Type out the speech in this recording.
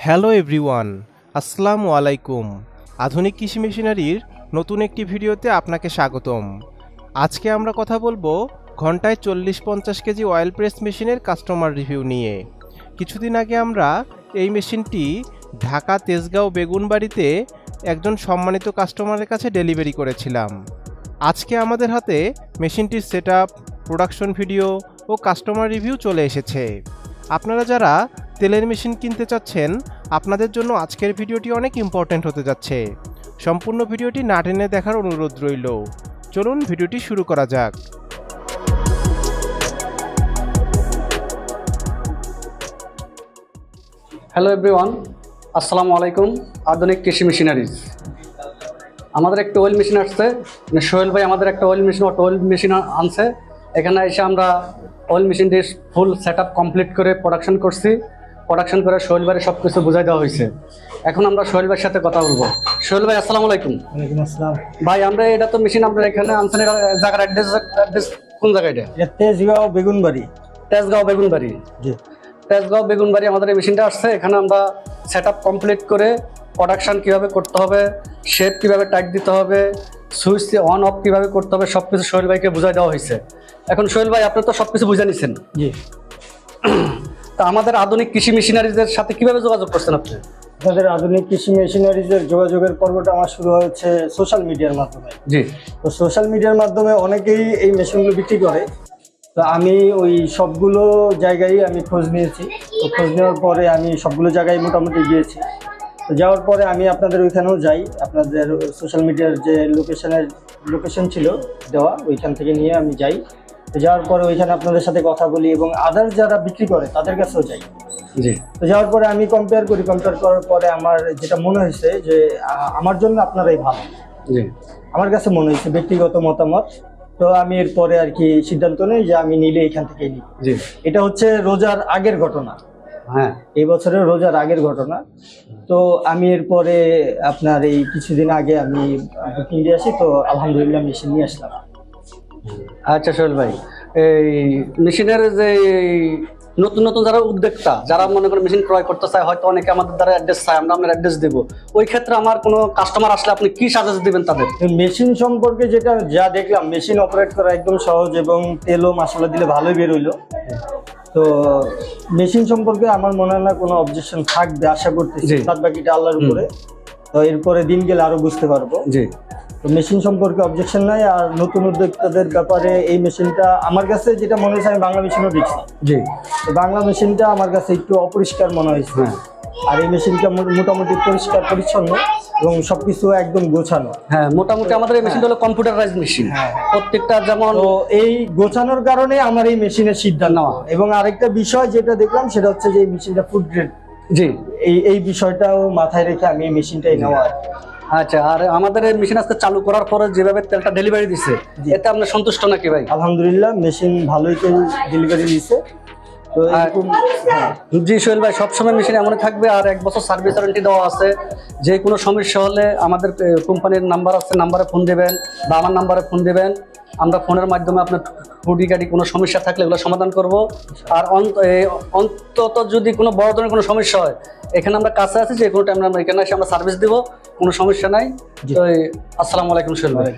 Hello everyone, আসসালামু আলাইকুম। আধুনিক কৃষি মেশিনারির নতুন একটি ভিডিওতে আপনাকে স্বাগতম। আজকে আমরা কথা বলবো ঘন্টায় 40-50 কেজি অয়েল প্রেস মেশিনের কাস্টমার রিভিউ নিয়ে। কিছুদিন আগে আমরা এই মেশিনটি ঢাকা তেজগাঁও বেগুনবাড়িতে একজন সম্মানিত কাস্টমারের কাছে ডেলিভারি করেছিলাম। আজকে আমাদের হাতে মেশিনটির সেটআপ, প্রোডাকশন ভিডিও ও কাস্টমার রিভিউ চলে এসেছে। আপনারা যারা তেলের মেশিন কিনতে চাচ্ছেন, আপনাদের জন্য আজকের ভিডিওটি অনেক ইম্পর্ট্যান্ট হতে যাচ্ছে। সম্পূর্ণ ভিডিওটি না টেনে দেখার অনুরোধ রইল। চলুন ভিডিওটি শুরু করা যাক। হ্যালো এভরিওয়ান, আসসালামু আলাইকুম। আধুনিক কৃষি মেশিনারিজ, আমাদের একটা অয়েল মেশিন আসছে। সোহেল ভাই আমাদের একটা অয়েল মেশিন আনছে। এখানে এসে আমরা অয়েল মেশিনটি ফুল সেট আপ কমপ্লিট করে প্রোডাকশন করছি। প্রোডাকশন করে সোহেল ভাইয়ের সব কিছু বুঝাই দেওয়া হয়েছে। এখন আমরা সোহেল ভাইয়ের সাথে কথা বলবো। সোহেল ভাই, আসসালামু আলাইকুম। ওয়ালাইকুম আসসালাম। ভাই, আমরা এটা তো মেশিন আমরা এখানে আনছেন, এটা জায়গার অ্যাড্রেস কোন জায়গায়? এটা তেজগাঁও বেগুনবাড়ি। তেজগাঁও বেগুনবাড়ি। জি, তেজগাঁও বেগুনবাড়ি আমাদের এই মেশিনটা আসছে। এখানে আমরা সেট আপ কমপ্লিট করে প্রোডাকশান কীভাবে করতে হবে, শেপ কীভাবে টাইট দিতে হবে, সুইচ অন অফ কীভাবে করতে হবে, সব কিছু সোহেল ভাইকে বুঝাই দেওয়া হয়েছে। এখন সোহেল ভাই, আপনি তো সব কিছু বুঝে নিচ্ছেন। জি। তা আমাদের আধুনিক কৃষি মেশিনারিজের সাথে কীভাবে যোগাযোগ করছেন আপনি? আপনাদের আধুনিক কৃষি মেশিনারিজের যোগাযোগের পর্বটা আমার শুরু হচ্ছে সোশ্যাল মিডিয়ার মাধ্যমে। জি। তো সোশ্যাল মিডিয়ার মাধ্যমে অনেকেই এই মেশিনগুলো বিক্রি করে। তো আমি ওই সবগুলো জায়গায় আমি খোঁজ নিয়েছি। তো খোঁজ নেওয়ার পরে আমি সবগুলো জায়গায় মোটামুটি গিয়েছি। তো যাওয়ার পরে আমি আপনাদের ওইখানেও যাই। আপনাদের সোশ্যাল মিডিয়ার যে লোকেশন ছিল দেওয়া, ওইখান থেকে নিয়ে আমি যাই। তো যাওয়ার পরে ওইখানে আপনাদের সাথে কথা বলি এবং আদার্স যারা বিক্রি করে তাদের কাছেও যাই। জি। তো যাওয়ার পরে আমি কম্পেয়ার করার পরে আমার যেটা মনে হয়েছে যে আমার জন্য আপনারাই ভালো। জি। আমার কাছে মনে হয়েছে ব্যক্তিগত মতামত। তো আমি এরপরে আর কি সিদ্ধান্ত নেই যে আমি নিলে এখান থেকেই নিই। জি। এটা হচ্ছে রোজার আগের ঘটনা। হ্যাঁ, এই বছরের রোজার আগের ঘটনা। তো আমি এরপরে আপনার এই কিছুদিন আগে আমি বুকিং দিয়ে আসি। তো আলহামদুলিল্লাহ মেশিন নিয়ে আসলাম। আচ্ছা সোহেল ভাই, এই মেশিনের যে নতুন নতুন যারা উদ্যোক্তা, যারা মনে করেন মেশিন ক্রয় করতে চায়, হয়তো অনেকে আমাদের দ্বারা অ্যাড্রেস চায়, আমরা আপনার অ্যাড্রেস দেবো। ওই ক্ষেত্রে আমার কোনো কাস্টমার আসলে আপনি কি সাজেস্ট দিবেন তাদের? মেশিন সম্পর্কে যা দেখলাম, মেশিন অপারেট করা একদম সহজ এবং তেলও মশলা দিলে ভালোই বেরোইলো। তো মেশিন সম্পর্কে আমার মনে হয় না কোনো অবজেকশন থাকবে, আশা করতেছি। বাদ বাকিটা আল্লাহর উপরে। তো এরপরে দিন গেলে আরো বুঝতে পারবো। জি। তো মেশিন সম্পর্কে অবজেকশন নাই। আর নতুন উদ্যোক্তাদের ব্যাপারে এই মেশিনটা আমার কাছে যেটা মনে হয়েছে, আমি বাংলা মেশিনও দেখছি। জি। তো বাংলা মেশিনটা আমার কাছে একটু অপরিষ্কার মনে হয়েছে। আর এই মেশিনটা মোটামুটি পরিষ্কার পরিচ্ছন্ন এবং সবকিছু একদম গোছানো। হ্যাঁ, মোটামুটি আমাদের এই মেশিনটা হলো কম্পিউটারাইজড মেশিন। প্রত্যেকটা যেমন, তো এই গোছানোর কারণে আমার এই মেশিনের সিদ্ধান্ত নেওয়া। এবং আরেকটা বিষয় যেটা দেখলাম সেটা হচ্ছে যে এই মেশিনটা ফুড গ্রেড। জি। এই বিষয়টাও মাথায় রেখে আমি এই মেশিনটাই নেওয়া। আচ্ছা, আর আমাদের এই মেশিন আজকে চালু করার পরে যেভাবে তেলটা ডেলিভারি দিচ্ছে, এতে আপনি সন্তুষ্ট নাকি ভাই? আলহামদুলিল্লাহ, মেশিন ভালোই তেল ডেলিভারি দিচ্ছে। তো জি সোহেল ভাই, সবসময় মেশিন এমন থাকবে। আর 1 বছর সার্ভিস ওয়ারেন্টি দেওয়া আছে। যে কোনো সমস্যা হলে আমাদের কোম্পানির নাম্বার আছে, নাম্বারে ফোন দেবেন বা আমার নাম্বারে ফোন দেবেন। আমরা ফোনের মাধ্যমে আপনার খুঁটিনাটি কোনো সমস্যা থাকলে এগুলো সমাধান করব। আর অন্তত যদি কোনো বড় ধরনের কোনো সমস্যা হয়, এখানে আমরা কাছে আছি, যে কোনো টাইম আমরা এখানে এসে আমরা সার্ভিস দেবো, কোনো সমস্যা নাই। তো আসসালামু আলাইকুম সোহেল ভাই।